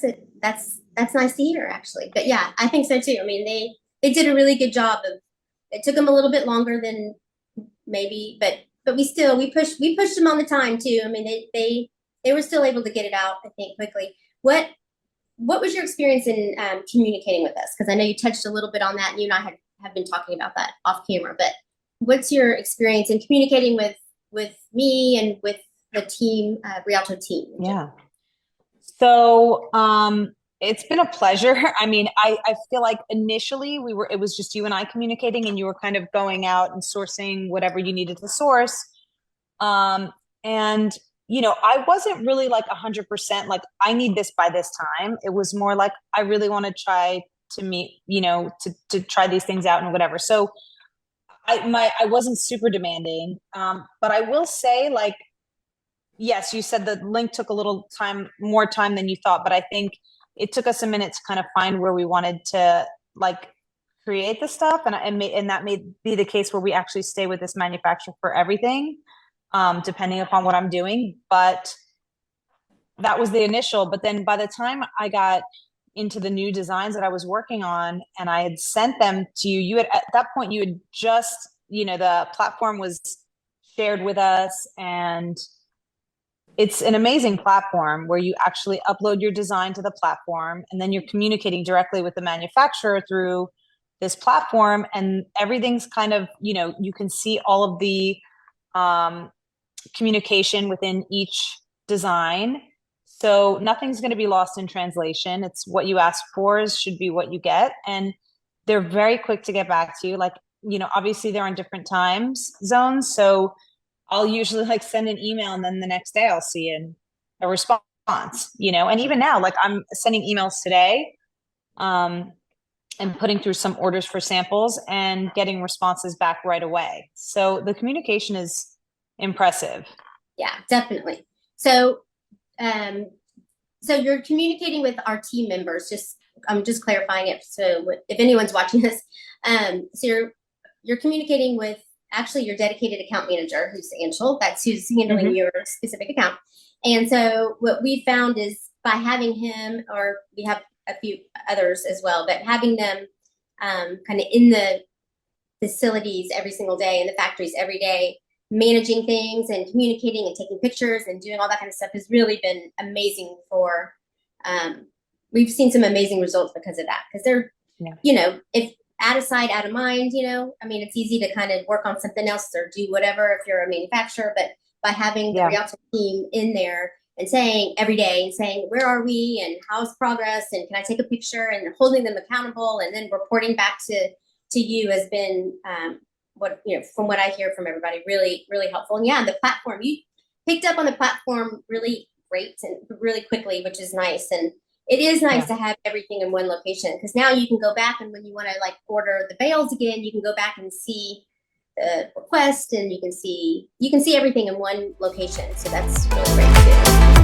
That's it. That's nice to hear, actually. But yeah, I think so too. I mean, they did a really good job of. It took them a little bit longer than maybe, but we pushed them on the time too. I mean, they were still able to get it out, I think, quickly. What was your experience in communicating with us? Because I know you touched a little bit on that, and you and I have been talking about that off camera. But what's your experience in communicating with me and with the team, Rialto team? Yeah. So it's been a pleasure. I mean, I feel like initially it was just you and I communicating, and you were kind of going out and sourcing whatever you needed to source. And I wasn't really like 100% like I need this by this time. It was more like I really want to try to meet, to try these things out and whatever. So I wasn't super demanding. But I will say, like, yes, you said the link took a little more time than you thought, but I think it took us a minute to kind of find where we wanted to like create the stuff, and that may be the case where we actually stay with this manufacturer for everything, depending upon what I'm doing. But that was the initial. But then by the time I got into the new designs that I was working on, and I had sent them to you, at that point you had just, the platform was shared with us, and it's an amazing platform where you actually upload your design to the platform, and then you're communicating directly with the manufacturer through this platform, and everything's kind of, you can see all of the communication within each design. So nothing's going to be lost in translation. It's what you ask for should be what you get. And they're very quick to get back to you. Like, obviously they're on different times zones. So I'll usually like send an email, and then the next day I'll see a response, and even now, like I'm sending emails today, and putting through some orders for samples and getting responses back right away. So the communication is impressive. Yeah, definitely. So, so you're communicating with our team members. I'm just clarifying it. So if anyone's watching this, so you're communicating with actually your dedicated account manager, who's Angel. That's who's handling your specific account. And so what we found is by having him, or we have a few others as well, but having them kind of in the facilities every single day, in the factories every day, managing things and communicating and taking pictures and doing all that kind of stuff has really been amazing for, we've seen some amazing results because of that. Because they're, if out of sight, out of mind, I mean, it's easy to kind of work on something else or do whatever if you're a manufacturer, but by having the Riyalto team in there and saying every day and saying, where are we and how's progress and can I take a picture, and holding them accountable and then reporting back to you has been, from what I hear from everybody, really, really helpful. And yeah, the platform, you picked up on the platform really great and really quickly, which is nice. And it is nice to have everything in one location, because now you can go back, and when you want to like order the bales again, you can go back and see the request, and you can see everything in one location. So that's really great too.